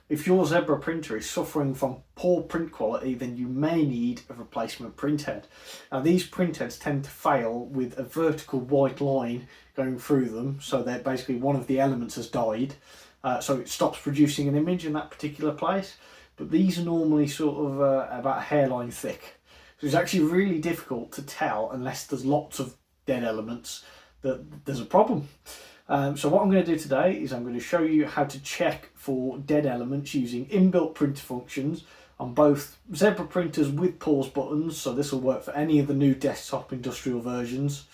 If your Zebra printer is suffering from poor print quality, then you may need a replacement printhead. Now these printheads tend to fail with a vertical white line going through them, so that basically one of the elements has died, so it stops producing an image in that particular place. But these are normally sort of about a hairline thick. So it's actually really difficult to tell unless there's lots of dead elements that there's a problem. So what I'm going to do today is I'm going to show you how to check for dead elements using inbuilt printer functions on both Zebra printers with pause buttons, so this will work for any of the new desktop industrial versions,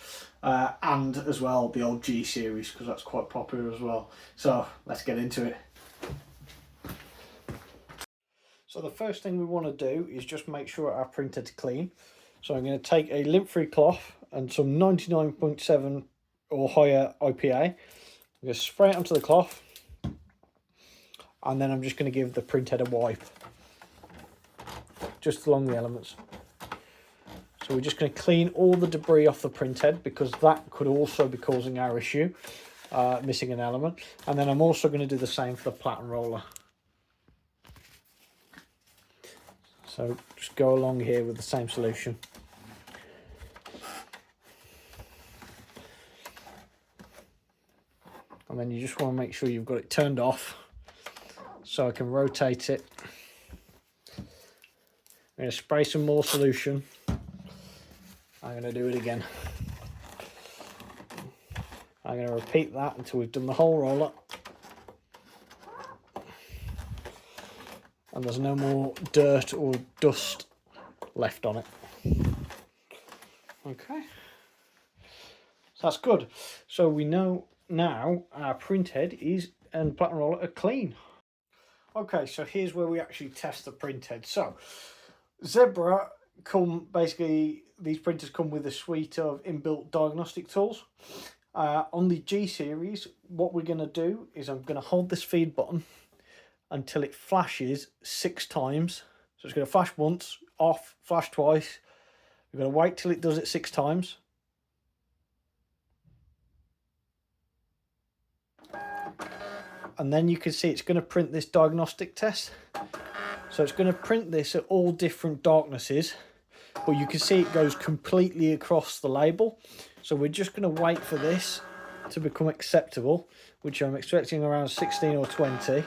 and as well the old G series, because that's quite popular as well. So let's get into it. So the first thing we want to do is just make sure our printer's clean. So I'm going to take a lint-free cloth and some 99.7 or higher IPA. I'm going to spray it onto the cloth, and then I'm just going to give the printhead a wipe just along the elements. So we're just going to clean all the debris off the printhead, because that could also be causing our issue, missing an element. And then I'm also going to do the same for the platen roller. So just go along here with the same solution. And then you just want to make sure you've got it turned off, so I can rotate it. I'm going to spray some more solution. I'm going to do it again. I'm going to repeat that until we've done the whole roller. And there's no more dirt or dust left on it. Okay. So that's good. So we know now our printhead and platen roller are clean. Okay, so here's where we actually test the printhead. So Zebra these printers come with a suite of inbuilt diagnostic tools. On the G series, what we're going to do is I'm going to hold this feed button until it flashes 6 times. So it's going to flash once, off, flash twice. We're going to wait till it does it 6 times. And then you can see it's going to print this diagnostic test. So it's going to print this at all different darknesses, but you can see it goes completely across the label. So we're just going to wait for this to become acceptable, which I'm expecting around 16 or 20.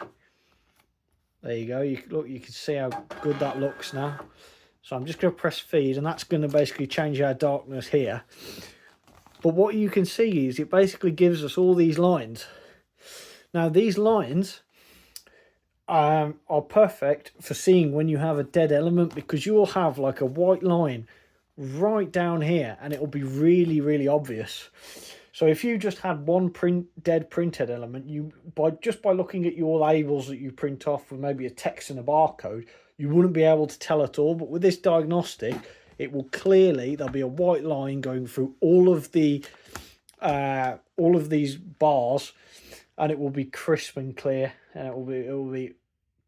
There you go. You can see how good that looks now. So I'm just going to press feed, and that's going to basically change our darkness here. But what you can see is it basically gives us all these lines. Now these lines are perfect for seeing when you have a dead element, because you will have like a white line right down here and it will be really, really obvious. So if you just had one dead printed element, just by looking at your labels that you print off with maybe a text and a barcode, you wouldn't be able to tell at all. But with this diagnostic, it will there'll be a white line going through all of these bars, and it will be crisp and clear, and it will be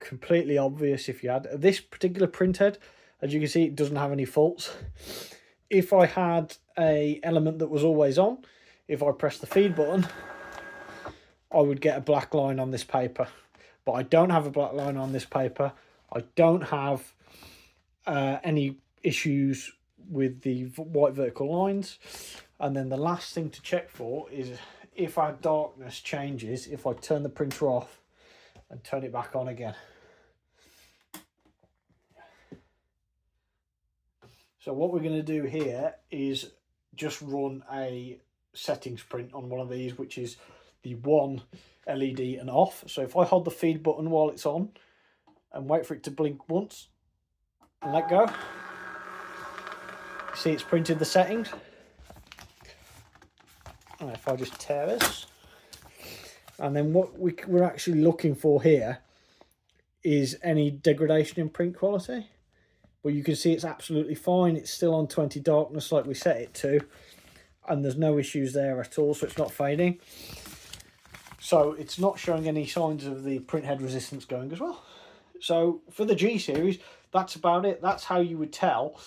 completely obvious if you had this particular printhead. As you can see, it doesn't have any faults. If I had a element that was always on, if I press the feed button, I would get a black line on this paper. But I don't have a black line on this paper. I don't have any issues with the white vertical lines. And then the last thing to check for is if our darkness changes, if I turn the printer off and turn it back on again. So what we're going to do here is just run a settings print on one of these, which is the one LED and off. So if I hold the feed button while it's on and wait for it to blink once and let go, see it's printed the settings. And if I just tear this, and then what we're actually looking for here is any degradation in print quality. But you can see it's absolutely fine. It's still on 20 darkness like we set it to, and there's no issues there at all, so it's not fading. So it's not showing any signs of the printhead resistance going as well. So for the G series, that's about it. That's how you would tell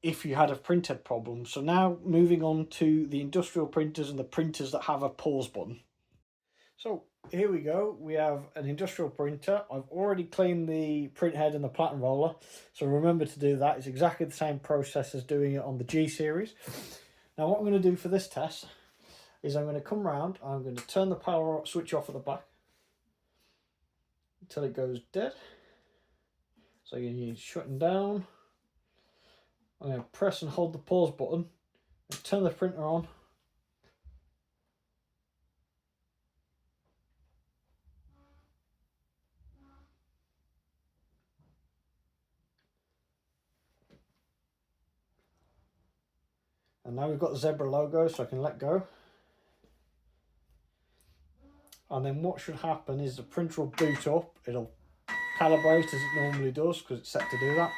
if you had a printhead problem. So now moving on to the industrial printers and the printers that have a pause button. So here we go. We have an industrial printer. I've already cleaned the print head and the platen roller, so remember to do that. It's exactly the same process as doing it on the G series. Now what I'm going to do for this test is I'm going to come round, I'm going to turn the power switch off at the back until it goes dead. So you're shutting down. I'm going to press and hold the pause button and turn the printer on. And now we've got the zebra logo, so I can let go. And then what should happen is the printer will boot up. It'll calibrate as it normally does because it's set to do that.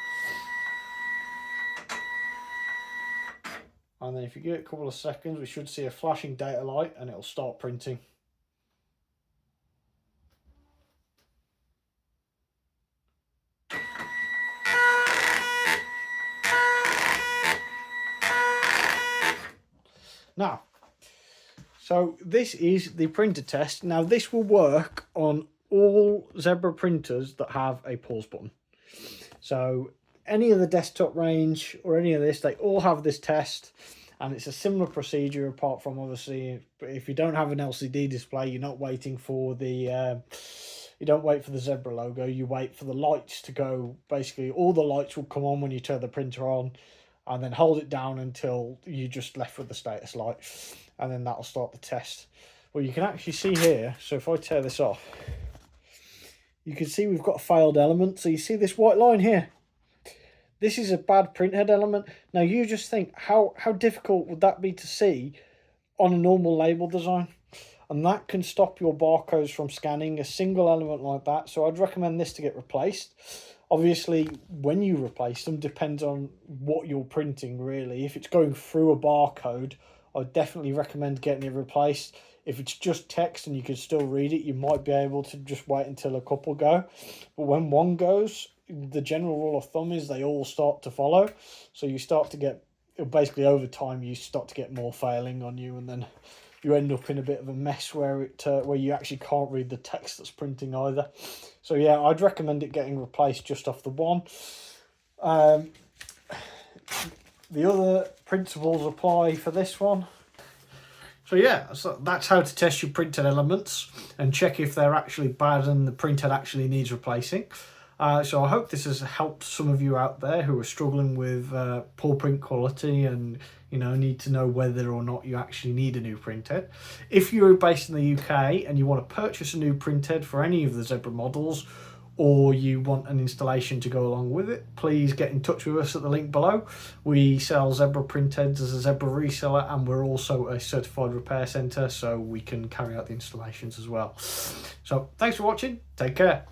And then if you give it a couple of seconds, we should see a flashing data light and it'll start printing. Now, so this is the printer test. Now this will work on all Zebra printers that have a pause button. So any of the desktop range or any of this, they all have this test, and it's a similar procedure apart from obviously if you don't have an LCD display, you're not waiting for the you don't wait for the Zebra logo, you wait for the lights to go. Basically all the lights will come on when you turn the printer on, and then hold it down until you're just left with the status light, and then that'll start the test. Well, you can actually see here, so if I tear this off, you can see we've got a failed element. So you see this white line here? This is a bad printhead element. Now you just think, how difficult would that be to see on a normal label design? And that can stop your barcodes from scanning, a single element like that. So I'd recommend this to get replaced. Obviously, when you replace them, depends on what you're printing, really. If it's going through a barcode, I'd definitely recommend getting it replaced. If it's just text and you can still read it, you might be able to just wait until a couple go. But when one goes, the general rule of thumb is they all start to follow. So you start to get, basically over time, you start to get more failing on you, and then you end up in a bit of a mess where where you actually can't read the text that's printing either. So yeah, I'd recommend it getting replaced just off the one. The other principles apply for this one. So yeah, so that's how to test your printed elements and check if they're actually bad and the printhead actually needs replacing. So I hope this has helped some of you out there who are struggling with poor print quality and need to know whether or not you actually need a new printhead. If you're based in the UK and you want to purchase a new printhead for any of the Zebra models, or you want an installation to go along with it, please get in touch with us at the link below. We sell Zebra printheads as a Zebra reseller, and we're also a certified repair centre, so we can carry out the installations as well. So thanks for watching, take care.